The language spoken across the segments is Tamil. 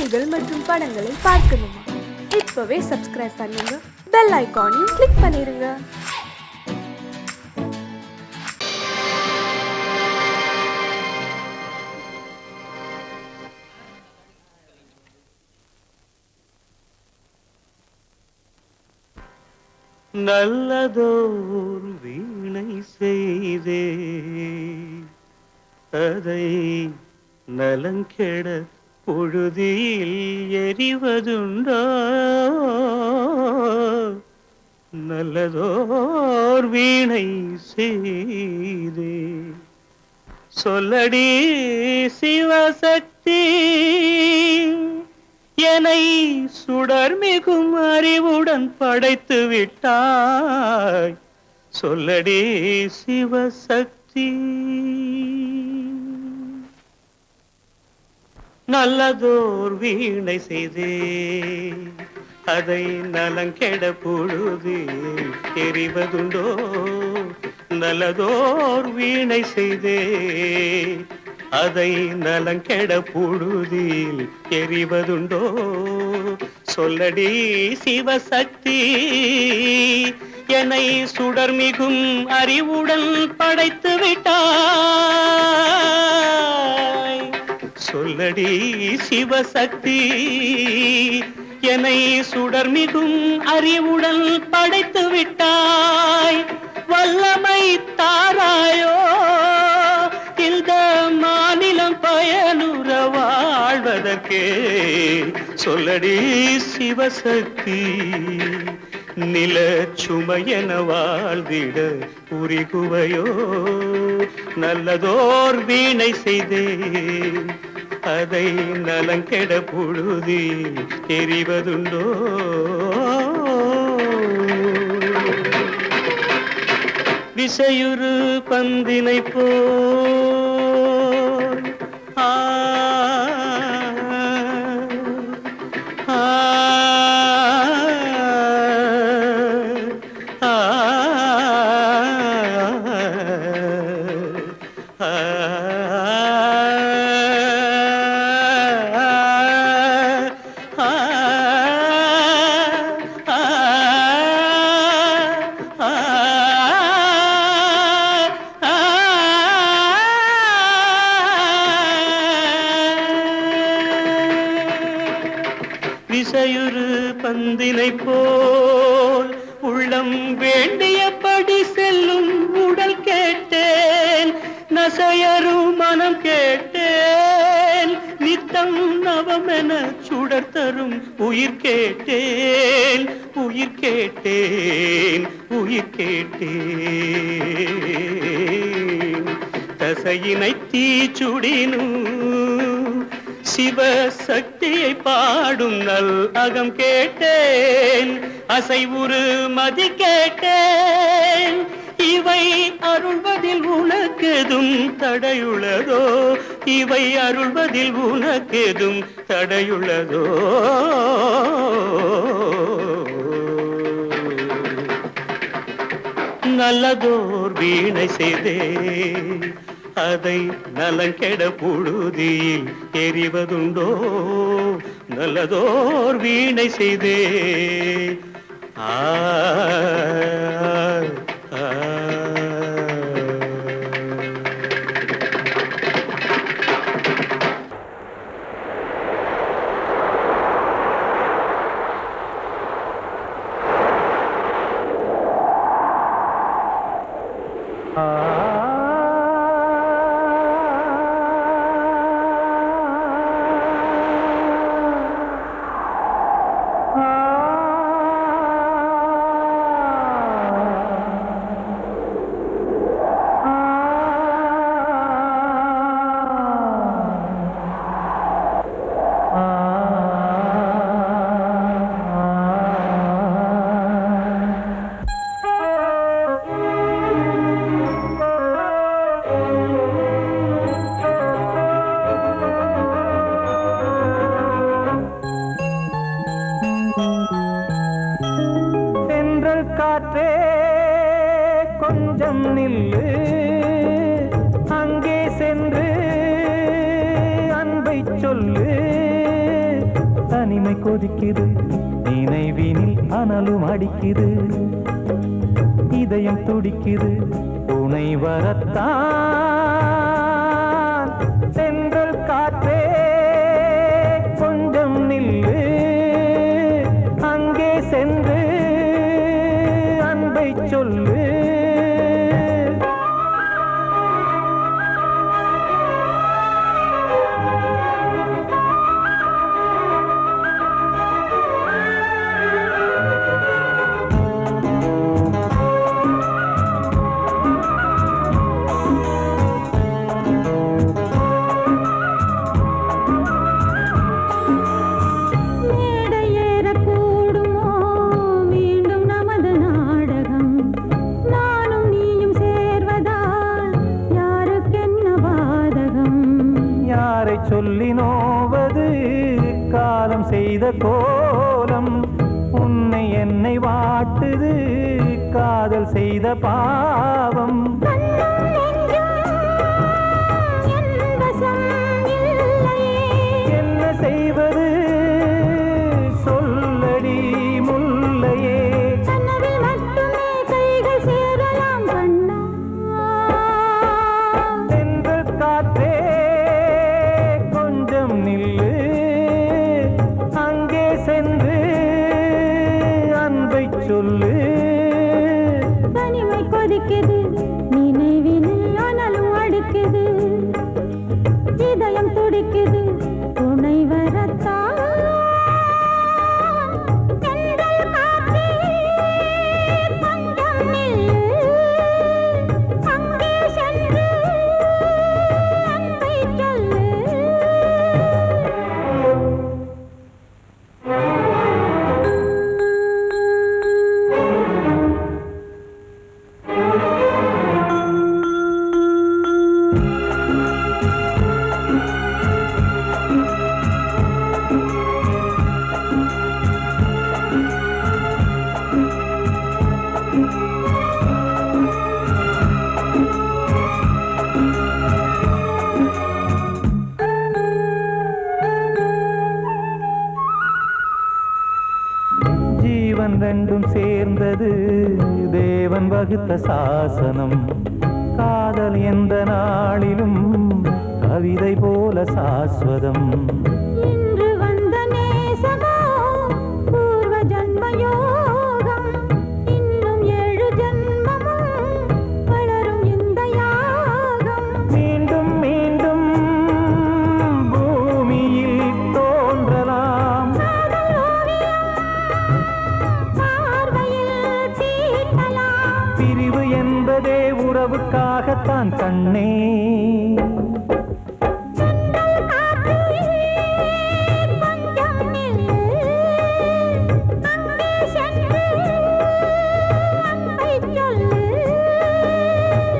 நிகழ்ச்சிகள் மற்றும் படங்களை பார்க்கணுமா? இப்பவே சப்ஸ்கிரைப் பண்ணுங்க, பெல் ஐகானையும் கிளிக் பண்ணிருங்க. நல்லதோர் வீணை செய்தே அதை நலங்கெட பொழுதில் எறிவதுண்டோ? நல்லதோர் வீணை செய்தே சொல்லடி சிவசக்தி, என்னை சுடர்மிகும் அறிவுடன் படைத்து விட்டாய். சொல்லடி சிவசக்தி. நல்லதோர் வீணை செய்தே அதை நலங்கெட பொழுது எறிவதுண்டோ? நல்லதோர் வீணை செய்தே அதை நலங்கெட பொழுதில் எறிவதுண்டோ? சொல்லடி சிவசக்தி, என்னை சுடர்மிகும் அறிவுடன் படைத்து விட்டாய். சொல்லடி சிவசக்தி, என்னை சுடர்மிகும் அறிவுடன் படைத்து விட்டாய். வல்லமை தாராயோ இந்த மாநிலம் பயனுற வாழ்வதற்கே? சொல்லடி சிவசக்தி, நில சுமையென வாழ்ந்திட உரிகுவையோ? நல்லதோர் வீணை செய்தே அதை நலங்கெட பொழுதி எறிவதுண்டோ? விசையுறு பந்தினை போல் ஆ ஆ விசையுறு பந்தினை போல் உள்ளம் வேண்டியபடி செல்லும் உடல் கேட்டேன், நசையரும் மனம் கேட்டேன், நித்தம் நவமென சுடர் தரும் உயிர் கேட்டேன், உயிர் கேட்டேன், உயிர் கேட்டேன். தசையினை தீச்சுடினும் சிவசக்தியை பாடும் நல் அகம் கேட்டேன், அசைவுறு மதி கேட்டேன். இவை அருள்வதில் உனக்கெதும் தடையுள்ளதோ? இவை அருள்வதில் உனக்கெதும் தடையுள்ளதோ? நல்லதோர் வீணை செய்தே அதை நலங்கெட பொழுதில் எறிவதுண்டோ? நல்லதோர் வீணை செய்தே ஆ காற்றே கொஞ்சம் நில்லு, அங்கே சென்று அன்பை சொல்லு. தனிமை கொதிக்குது நினைவினில் அனலும் அடிக்குது இதயம் துடிக்குது துணை வரத்தான் சென்றல் காற்றே கொஞ்சம் நில்லு அங்கே சென்று அன்பை சொல்லு சொல்லி நோவது காலம் செய்த கோலம் உன்னை என்னை வாட்டுது காதல் செய்த பாவம் என்ன செய்வது சொல்லடி முல்லையே சென்றல் காற்றே நில்லு அங்கே சென்று அன்பை சொல்லு தனிமை கொதிக்குது நினைவினில் அனலும் அடிக்குது இதயம் துடிக்குது துணை வரத்தான் சென்றல் காற்றே கொஞ்சம் நில்லு அங்கே சென்று அன்பை சொல்லு ஜீவன் ரெண்டும் சேர்ந்தது தேவன் வகுத்த சாசனம் காதல் எந்த நாளிலும் கவிதை போல சாஸ்வதம் இன்று வந்த நேசமோ பூர்வ ஜன்ம யோகம் இன்னும் 7 ஜன்மமும் வளரும் இந்த யாகம் மீண்டும் மீண்டும் பூமியில் தோன்றலாம் பார்வையில் தீட்டலாம் பிரிவு என்பதே உறவுக்காகத்தான் கண்ணே சென்றல் காற்றே கொஞ்சம் நில்லு அங்கே சென்று அன்பை சொல்லு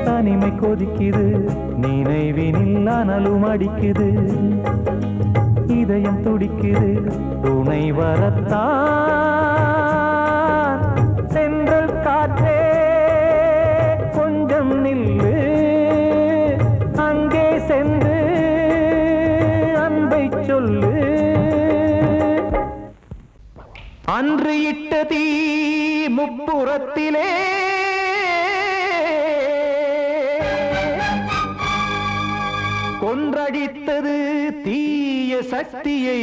தனிமை கொதிக்குது நினைவினில் அனலும் அடிக்குது இதயம் துடிக்குது துணை வரத்தான் சென்றல் காற்றே கொஞ்சம் நில்லு அங்கே சென்று அன்பை சொல்லு அன்று இட்ட தீ முப்புறத்திலே கொன்றடித்தது தீய சக்தியை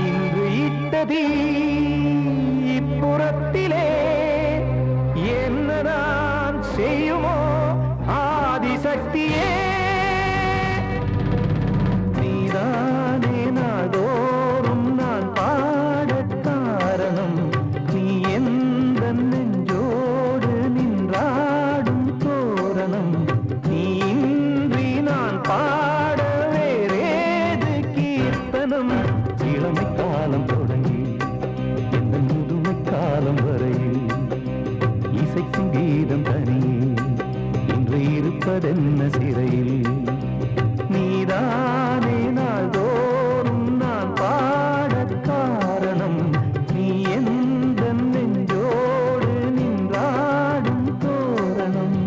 இன்று இட்டதீ இப்புறத்திலே என்னதான் செய்யுமோ ஆதிசக்தியே நீதானே நாள்தோறும் நான் பாடக் காரணம் நீ எந்த நெஞ்சோடு நின்றாடும் தோரணம் நீ இன்றி நான் பாட வேறேது கீர்த்தனம் இளமை காலம் தொடங்கி எந்த முதுமை காலம் வரையில் இசைக்கும் கீதம் தனியே இன்று இருப்பதென்ன சிறையில் நீதானே நாள்தோறும் நான் பாடக் காரணம் நீ எந்த நெஞ்சோடு நின்றாடும் தோரணம்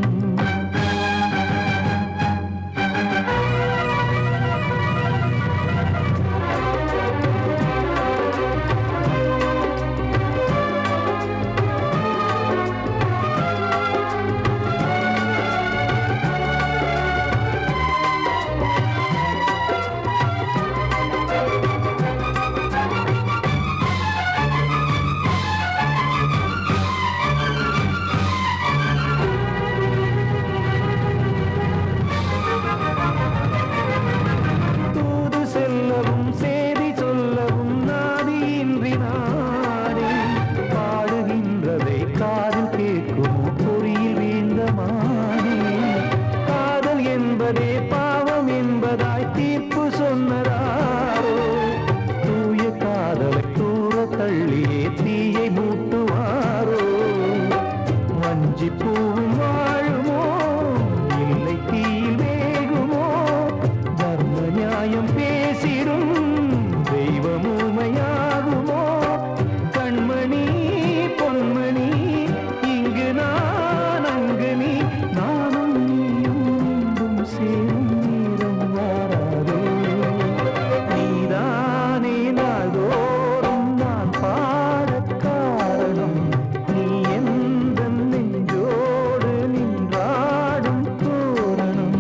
என்பதே பாவம் என்பதாய் தீர்ப்பு சொன்னதாரோ தூய காதலை தூர தள்ளியே தீயை மூட்டுவாரோ வஞ்சி பூவும் வாழுமோ இல்லை தீயில் வேகுமோ தர்ம நியாயம் பேசிடும் தெய்வம் ஊமையாகுமோ கண்மணி பொன்மணி இங்கு நான் அங்கு நீ நானும் நீயும் மீண்டும் சேரும் நேரம் வாராதோ நீதானே நாள்தோறும் நான் பாடக் காரணம் நீ எந்த நெஞ்சோடு நின்றாடும் தோரணம்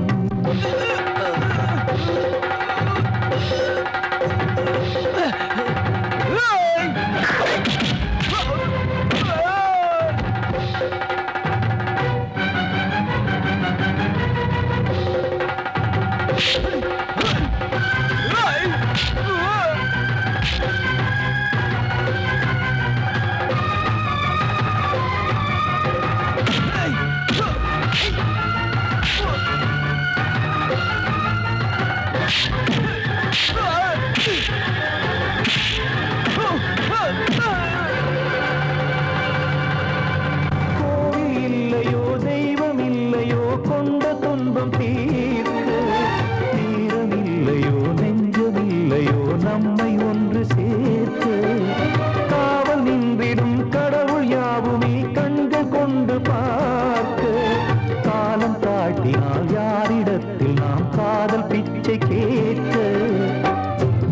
கோவில் இல்லையோ தெய்வம் இல்லையோ கொண்ட துன்பம் தீர்க்க நேரம் இல்லையோ நெஞ்சம் இல்லையோ நம்மை ஒன்று சேர்க்க காவல் நின்றிடும் கடவுள் யாவுமே கண்கள் கொண்டு பார்க்க காலம் காட்டினால் யாரிடத்தில் நாம் காதல் பிச்சை கேட்க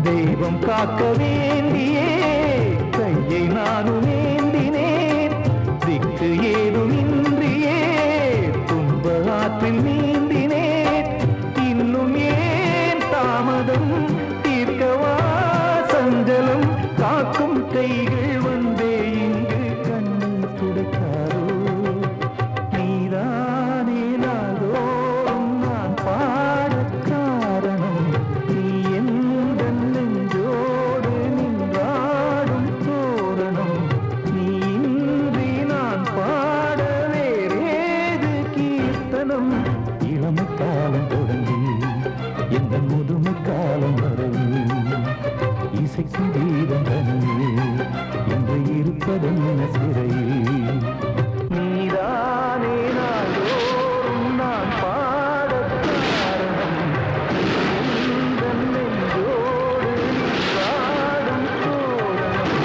தெய்வம் காக்க வேண்டியே கையை நானும் ஏந்தினேன் திக்கு ஏதும் இன்றியே துன்ப ஆற்றில் நீந்தினேன் இன்னும் ஏன் தாமதம் தீர்க்கவா சஞ்சலம் காக்கும் கைகள் வந்தே இங்கு கண்ணீர் துடைக்காரோ நீதானே நாள்தோறும் நான் பாடக் காரணம் நீ எந்த நெஞ்சோடு நின்றாடும் தோரணம் நீ இன்றி நான் பாட வேறேது கீர்த்தனம் இளமை காலம் தொடங்கி எந்த முதுமை காலம் வரை இசைக்கு வீதம் தனியே என்று இருப்பதென்ன சிறையில் நீதானே நாள்தோறும் நான் பாடக் காரணம் எந்த நெஞ்சோடு நின்றாடும் தோரணம்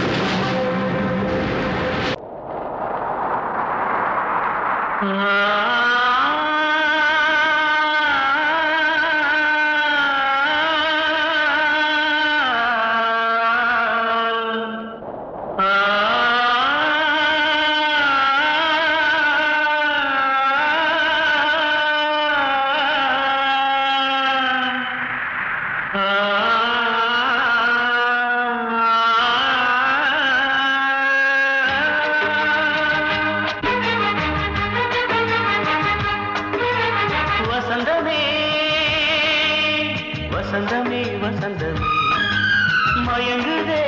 வசந்தமே வசந்தமே வசந்தமே மயங்குதே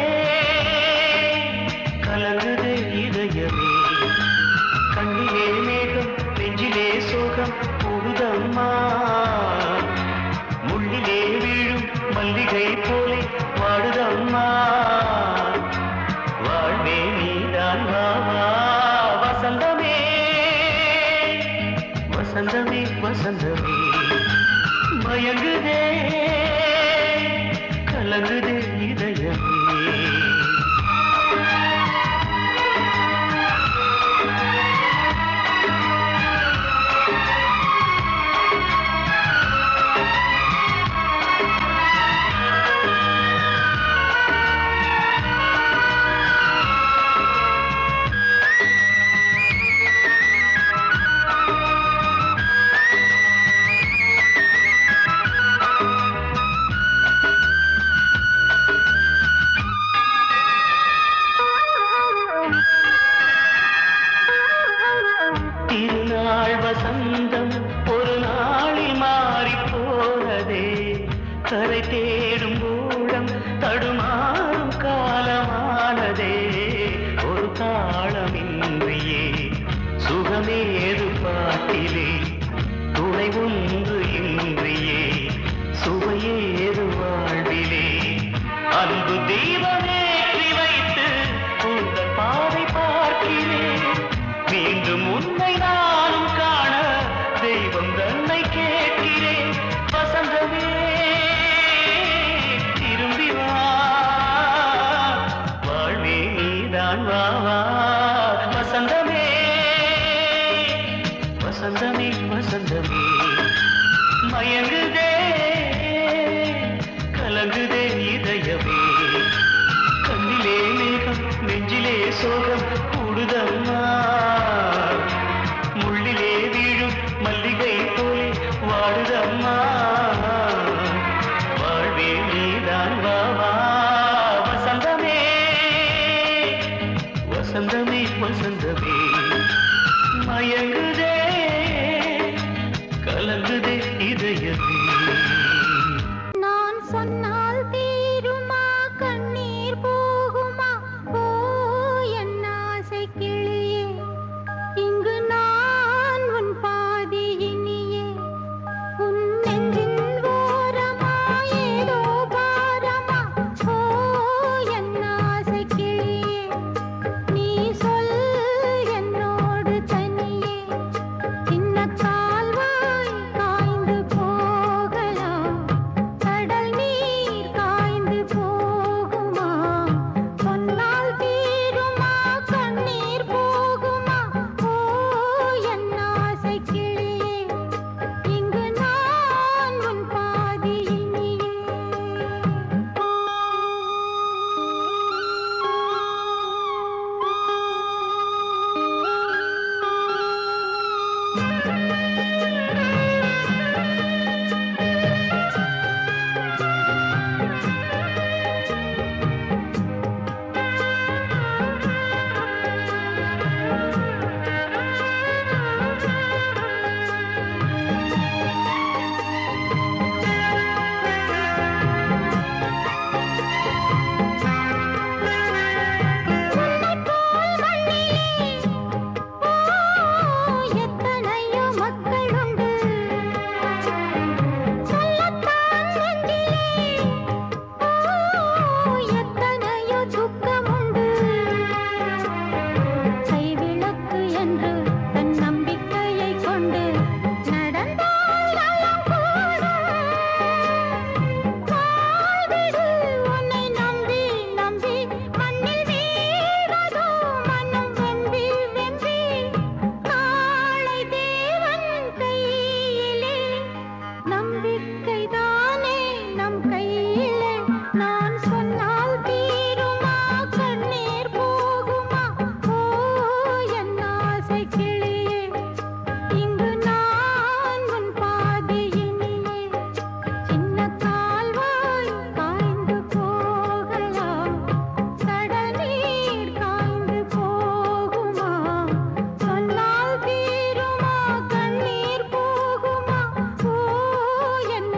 கலங்குதே இதயமே கண்ணிலே மேகம் நெஞ்சிலே சோகம் கூடுதம்மா முள்ளிலே வீழும் மல்லிகை போலே வாடுதம்மா வாழ்வே நீதான் வாவா வசந்தமே வசந்தமே வசந்தமே மயங்குதே கலங்குதே இதயமே வாடுதம்மா வாழ்வே நீதான் வாவா வசந்தமே வசந்தமே வசந்தமே மயங்குதே கலங்குதே இதயமே நான் சொன்னால் தீருமா கண்ணீர் போகுமா ஓ என் ஆசை கிளியே இங்கு நான் உன் பாதி இனியே உன் நெஞ்சின் ஓரமா ஏதோ பாரமா ஓ என் ஆசை கிளியே நீ சொல் என்னோடு தனியே சின்ன கால்வாய் காய்ந்து போகலாம் கடல் நீர் காய்ந்து போகுமா சொன்னால் தீருமா கண்ணீர் போகுமா ஓ என் ஆசை கிளியே இங்கு நான் உன் பாதி இனியே எத்தனையோ மக்களுண்டு சொல்லத்தான் நெஞ்சிலே எத்தனையோ துக்கமுண்டு கைவிளக்கு என்று தன் நம்பிக்கையை கொண்டு நடந்தால் நலம் கூடும் வாழ்விடு உன்னை நம்பி நம்பி மண்ணில் வீழ்வதோ மனம் வெம்பி வெம்பி நாளை தேவன் கையிலே நம்பிக்கைதானே நம் கையிலே நான் சொன்னால் தீருமா கண்ணீர் போகுமா ஓ என் ஆசை கிளியே இங்கு நான் உன் பாதி இனியே சின்ன கால்வாய் காய்ந்து போகலாம் கடல் நீர் காய்ந்து போகுமா சொன்னால் தீருமா கண்ணீர் போகுமா ஓ என்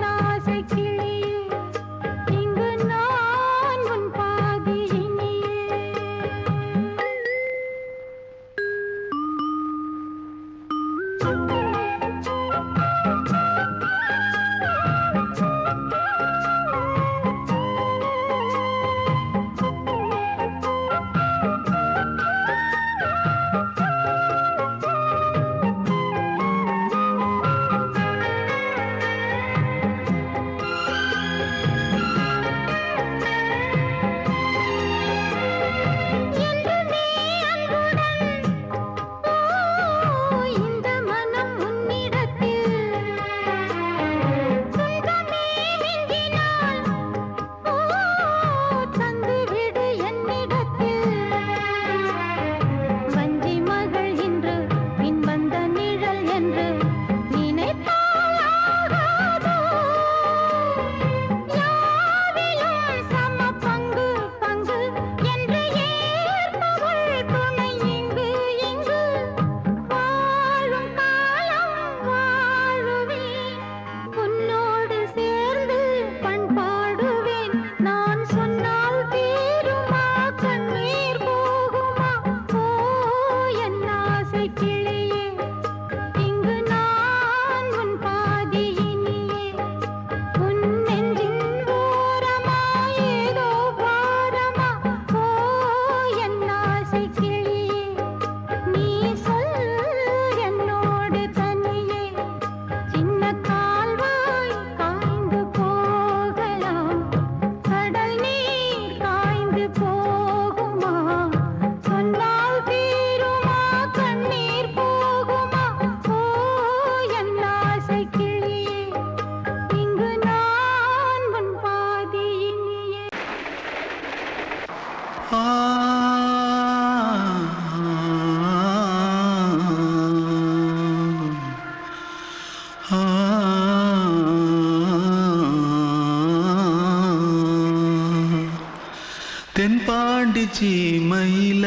தென்பாண்டி சீமையில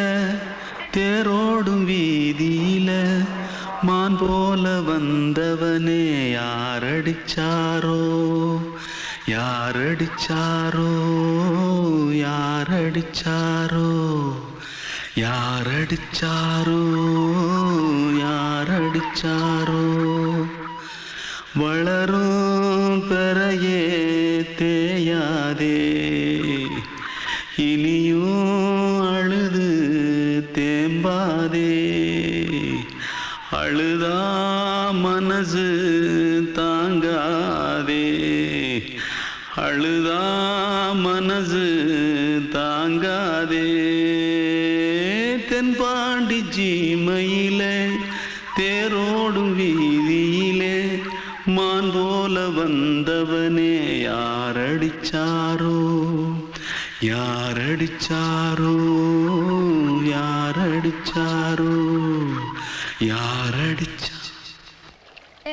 தேரோடும் வீதியில மான் போல வந்தவனே யாரடிச்சாரோ யாரடிச்சாரோ யாரடிச்சாரோ யாரடிச்சாரோ யாரடிச்சாரோ வளரும் பெறையே தேயாதே இனியும் அழுது தேம்பாதே அழுதா மனசு தாங்காதே அழுதா மனசு தாங்காதே தென்பாண்டி சீமையிலே தேரோடும் வீதியிலே மான் போல வந்தவனே யாரடிச்சாரோ யாரடிச்சாரோ யாரடிச்சாரோ யாரடிச்சா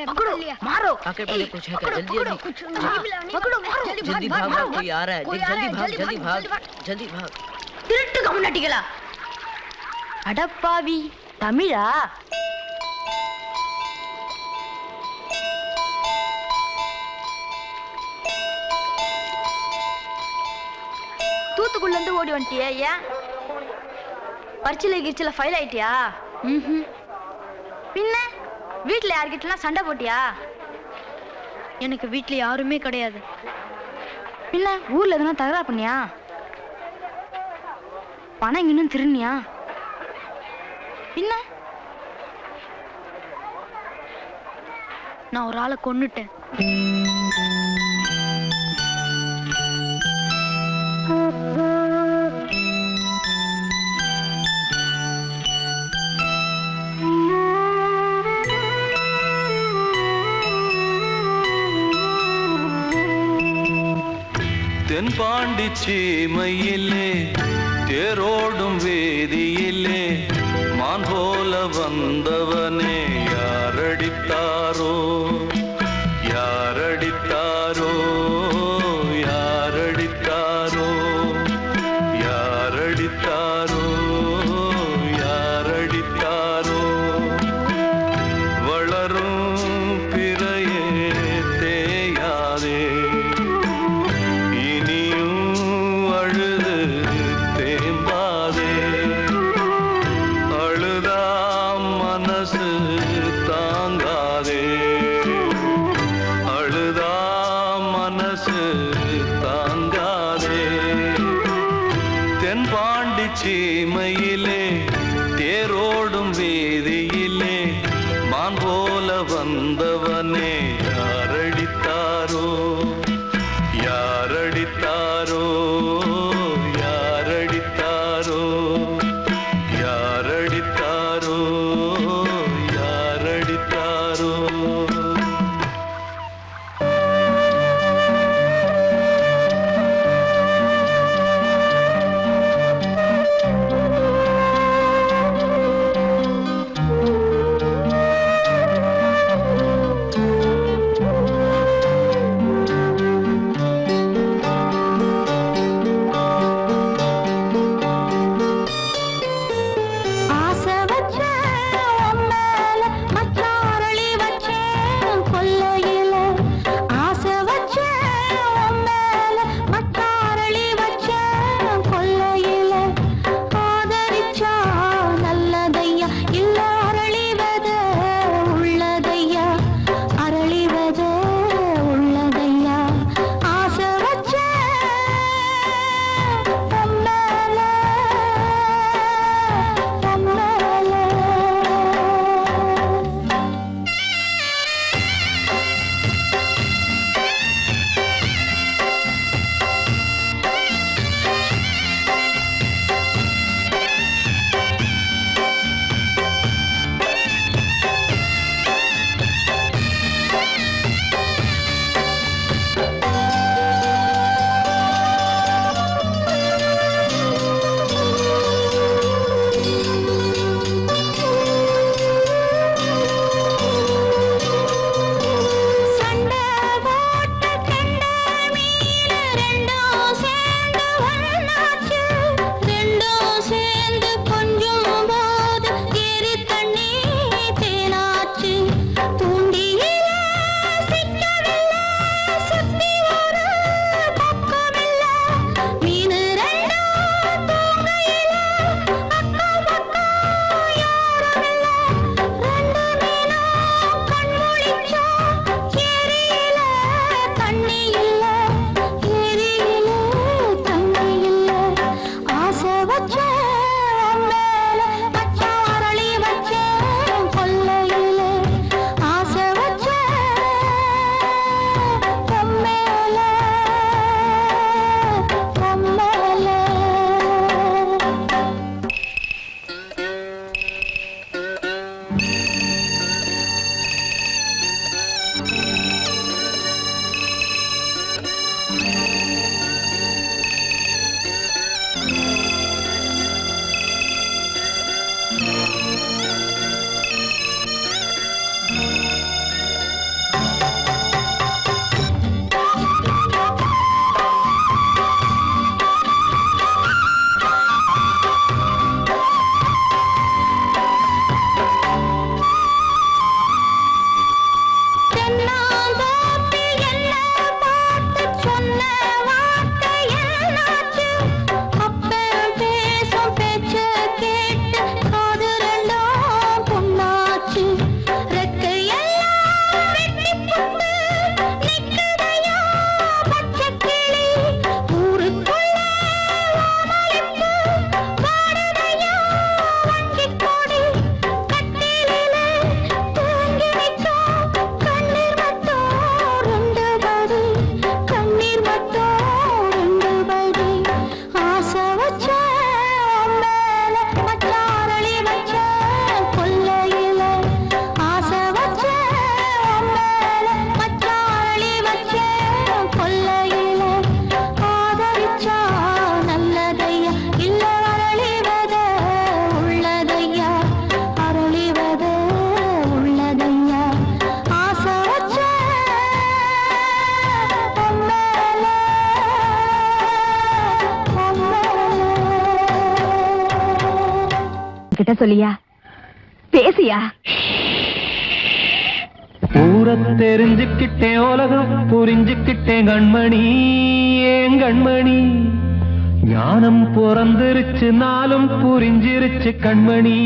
पकड़ो मारो आके पहले कुछ है क्या जल्दी जल्दी पकड़ो मारो जल्दी भाग भाग कोई आ रहा है देख जल्दी भाग जल्दी भाग திருட்டு கம்முனட்டிகளா அடப்பாவி தமிழா தூத்துக்குள்ள இருந்து ஓடி வந்துட்டியா ஏன் பரிச்சையில கிரிச்சில ஃபைல் ஆயிட்டியா பின்ன வீட்டுல யார்கிட்டலாம் சண்டை போட்டியா எனக்கு வீட்டுல யாருமே கிடையாது பின்ன ஊர்ல எதுனா தகராறு பண்ணியா பணம் இன்னும் திருநியா பின்ன நான் ஒரு ஆளை கொன்னுட்டேன் தென்பாண்டி சீமையிலே தேரோடும் வேதியிலே மான் போல வந்தவனே யாரடித்தாரோ யாரடித்தாரோ யாரடித்தாரோ யாரடித்தாரோ யாரடித்தாரோ வளரும் பிறையே தேயாதே மனசு தாங்காதே கிட்ட சொல்லியா பேசியா? ஊரை தெரிஞ்சுக்கிட்டேன், உலகம் புரிஞ்சுக்கிட்டேன் கண்மணி, ஏன் கண்மணி. ஞானம் பிறந்திருச்சு, நாளும் புரிஞ்சிருச்சு கண்மணி,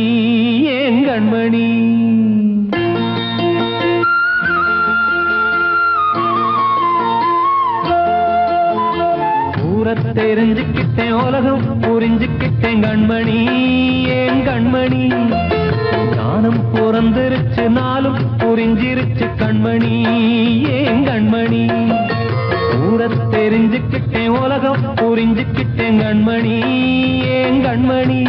ஏன் கண்மணி. ஊரை தெரிஞ்சுக்கிட்டேன், உலகம் புரிஞ்சுக்கிட்டேன் கண்மணி, ஏன் கண்மணி. ஞானம் பிறந்திருச்சு, நாளும் புரிஞ்சிருச்சு கண்மணி, ஏன் கண்மணி. ஊரை தெரிஞ்சுக்கிட்டேன், உலகம் புரிஞ்சுக்கிட்டேன் கண்மணி, ஏன் கண்மணி.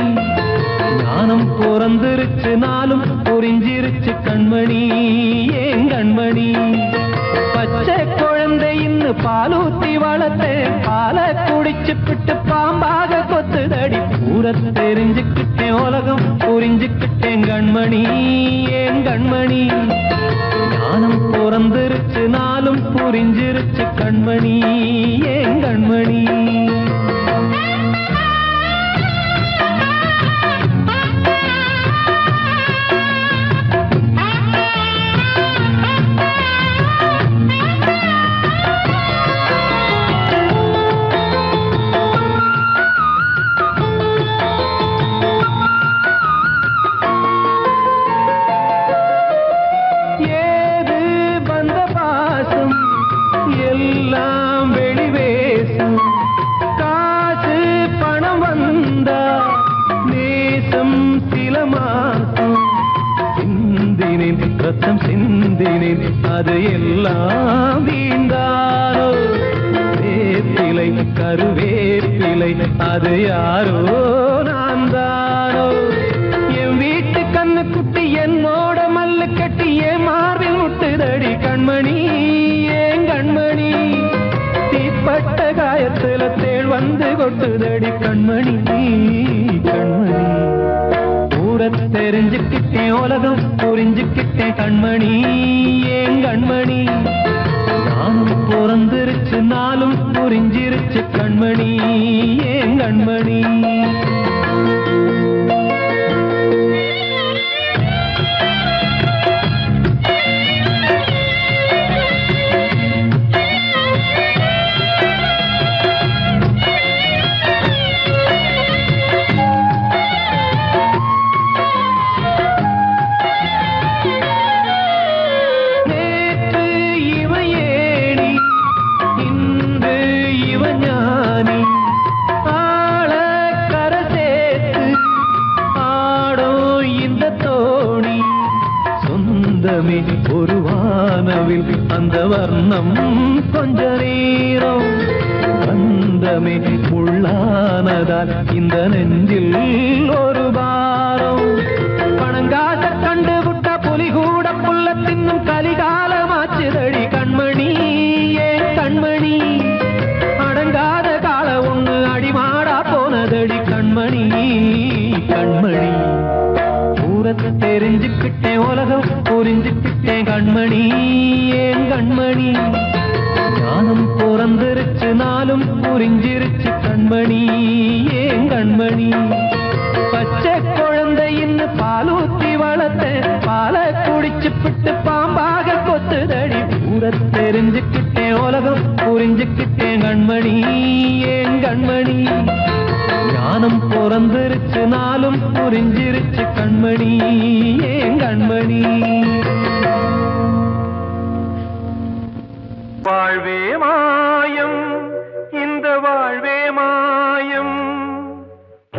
ஞானம் பிறந்திருச்சு, நாளும் புரிஞ்சிருச்சு கண்மணி, ஏன் கண்மணி. பச்சை குழந்தை இன்னும் பாலூத்தி வளர்த்தேன், பாலை குடிச்சு பிட்டு பாம்பாக கொத்துதடி. ஊரை தெரிஞ்சுக்கிட்டேன், உலகம் புரிஞ்சுக்கிட்டேன் கண்மணி, ஏன் கண்மணி. ஞானம் பிறந்திருச்சு, நாளும் புரிஞ்சிருச்சு கண்மணி, ஏன் கண்மணி. ரத்தம் சிந்தினேன், அது எல்லாம் வீண்டானோ. வேப்பிலை கருவேப்பிலை, அது யாரோ நான் தானோ. என் வீட்டு கண்ணு குட்டி என்னோட மல்லு கட்டி என் மார்பில் முட்டுதடி கண்மணி, ஏன் கண்மணி. தீப்பட்ட காயத்துல தேள் வந்து கொட்டுதடி கண்மணி, கண்மணி. ஊரை தெரிஞ்சுக்கிட்டேன், உலகம் புரிஞ்சுக்கிட்டேன் கண்மணி, ஏன் கண்மணி. நானும் பிறந்திருச்சு, நாளும் புரிஞ்சிருச்சு கண்மணி, ஏன் கண்மணி. ஒரு வானவில் அந்த வர்ணம் கொஞ்ச நேரம் வந்தமே உள்ளானதால் இந்த நெஞ்சில் ஒரு பாரம். பணங்காச கண்டு விட்ட புலி கூட புல்ல தின்னும் கலிகாலமாச்சுதடி கண்மணி, ஏன் கண்மணி. அடங்காத கால ஒண்ணு அடிமாடா போனதடி கண்மணி, கண்மணி. ஊரை தெரிஞ்சுக்கிட்டேன், உலகம் புரிஞ்சுக்கிட்டேன் கண்மணி, ஏன் கண்மணி. ஞானம் பிறந்திருச்சு, நாளும் புரிஞ்சிருச்சு கண்மணி, ஏன் கண்மணி. பச்சை குழந்தை இன்னும் பாலூத்தி வளர்த்தேன், பாலை குடிச்சு பிட்டு பாம்பாக கொத்துதடி. ஊரை தெரிஞ்சுக்கிட்டேன், உலகம் புரிஞ்சுக்கிட்டேன் கண்மணி, ஏன் கண்மணி. ஞானம் பிறந்திருச்சு, நாளும் புரிஞ்சிருச்சு கண்மணி, ஏன் கண்மணி. வாழ்வே மாயம், இந்த வாழ்வே மாயம்.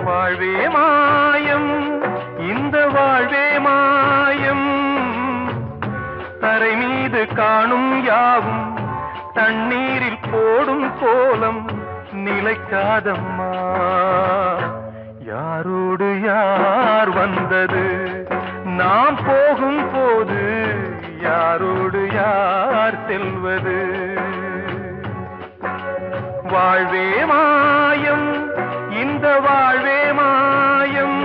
வாழ்வே மாயம், இந்த வாழ்வே மாயம். தரை மீது காணும் யாவும் தண்ணீரில் போடும் கோலம் நிலைக்காதம்மா. யாரோடு யார் வந்தது நாம் போகும் போது, யாரோடு யார் செல்வது. வாழ்வே மாயம், இந்த வாழ்வே மாயம்.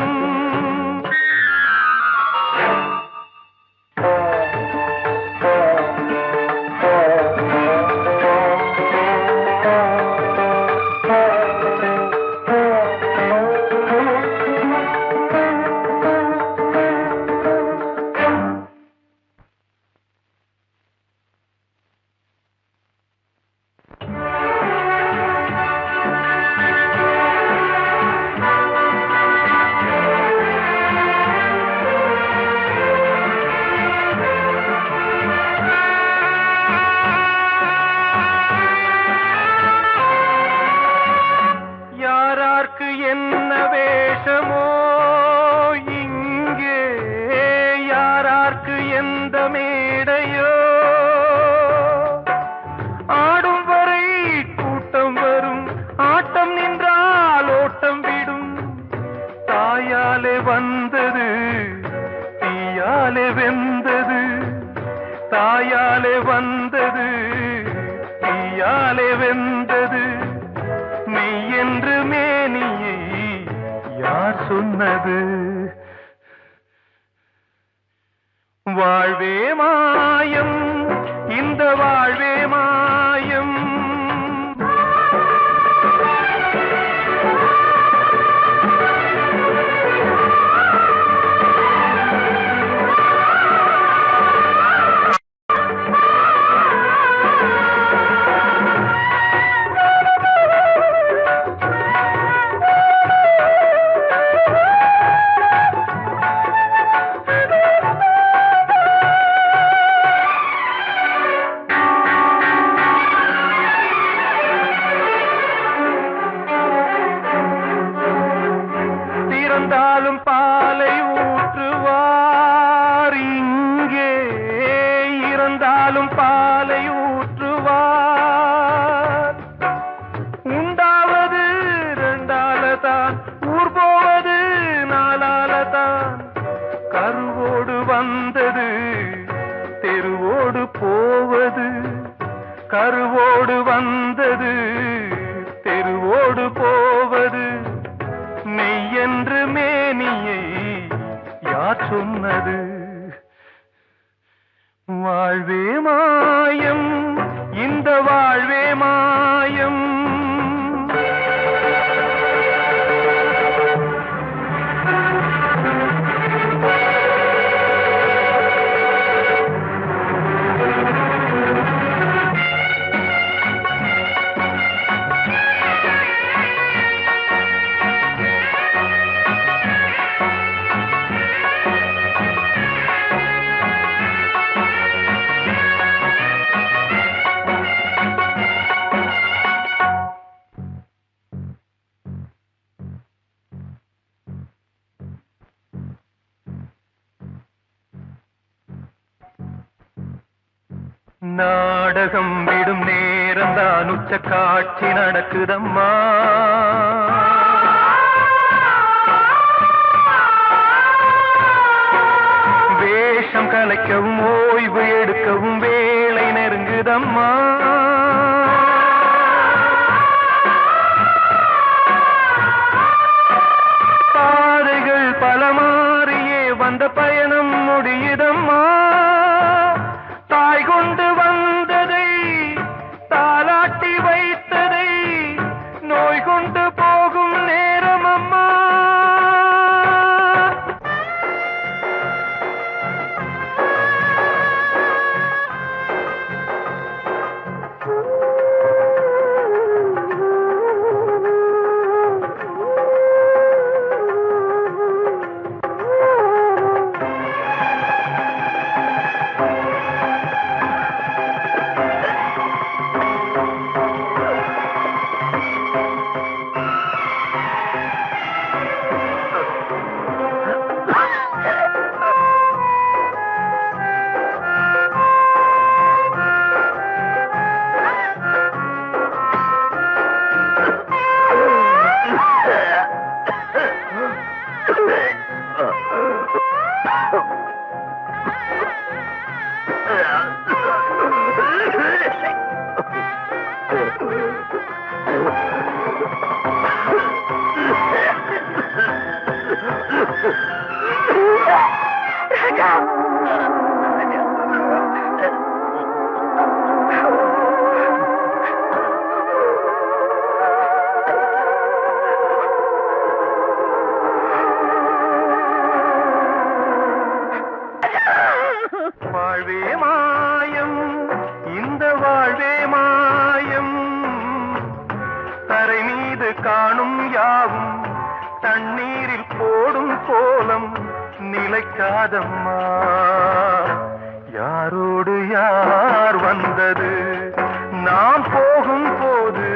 கையாலே வெந்தது மெய் என்று மேனியை யார் சொன்னது வாழ்வே மாயம் இந்த வாழ்வே மாயம் இறந்தாலும் பாலை ஊற்றுவார் இங்கே இறந்தாலும் பாலை ஊற்றுவார் உண்டாவது ரெண்டாலதான் ஊர் போவது நாலாலதான் கருவோடு வந்தது தெருவோடு போவது கருவோடு வந்தது தெருவோடு போவது மெய்யென்று மேனியை யார் சொன்னது வாழ்வே மாயம் இந்த வாழ்வே மாயம் நாடகம் விடும் நேரம் தான் உச்ச காட்சி நடக்குதம்மா வேஷம் கலைக்கவும் ஓய்வு எடுக்கவும் வேலை நெருங்குதம்மா பாதைகள் பல மாறியே வந்த பயணம் முடியுதம்மா தாய் கொண்டு வந்ததை தாலாட்டி வைத்ததை நோய் கொண்டு போகும் நேரம் அம்மா வாழ்வே மாயம் இந்த வாழ்வே மாயம் தரை மீது காணும் யாவும் தண்ணீரில் போடும் கோலம் நிலைக்காதம்மா யாரோடு யார் வந்தது நாம் போகும் போது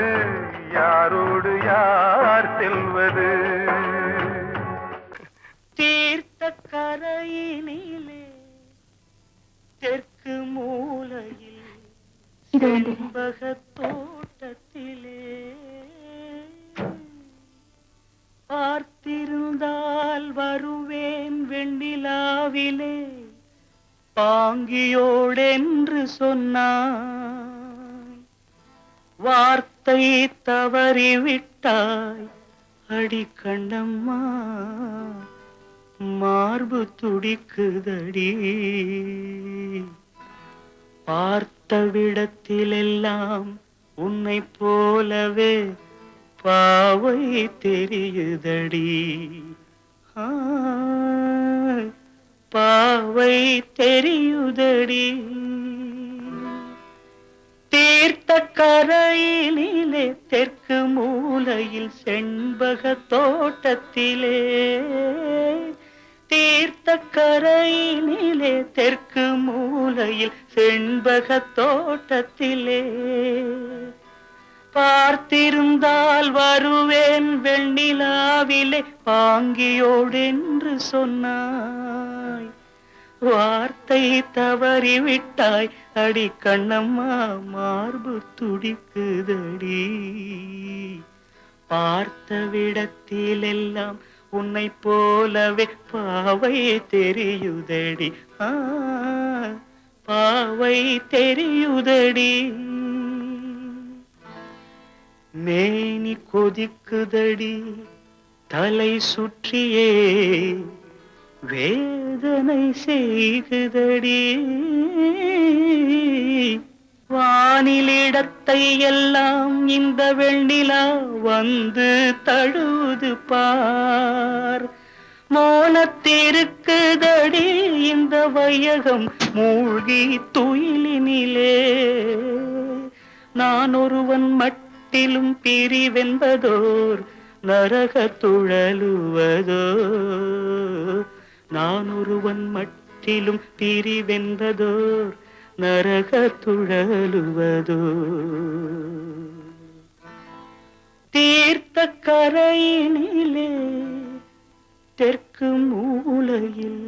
யாரோடு யார் செல்வது தீர்த்த கரையினிலே தெற்கு மூலையில் செண்பக தோட்டத்திலே பார்த்திருந்தால் வருவேன் வெண்ணிலாவிலே பாங்கியோடென்று சொன்னாய் வார்த்தை தவறிவிட்டாய் அடி கண்ணம்மா, மார்பு துடிக்குதடி. பார்த்த விடத்திலெல்லாம் உன்னை போலவே பாவை தெரியுதடி. பாவை தெரியுதடி. தீர்த்த கரையிலே தெற்கு மூலையில் செண்பக தோட்டத்திலே, தீர்த்த கரையிலே தெற்கு மூலையில் செண்பக தோட்டத்திலே, பார்த்திருந்தால் வருவேன் வெண்ணிலாவிலே பாங்கியோடென்று சொன்னாய். வார்த்தை தவறிவிட்டாய் அடி கண்ணம்மா, மார்பு துடிக்குதடி. பார்த்த விடத்திலெல்லாம் உன்னை போலவே பாவை தெரியுதடி. பாவை தெரியுதடி. மேனி கொதிக்குதடி தலை சுற்றியே, வேதனை செய்குதடி. வானிலிடத்தை எல்லாம் இந்த வெண்ணிலா வந்து தழுவுது பார். மோனத்திருக்குதடி இந்த வையகம் மூழ்கி துயிலினிலே. நான் ஒருவன் மட்டிலும் பிரிவென்பதோர் நரக துழலுவதோ. நான் ஒருவன் மட்டிலும் பிரிவென்பதோர் நரக துழலுவதோ. தீர்த்த கரையினிலே தெற்கு மூலையில்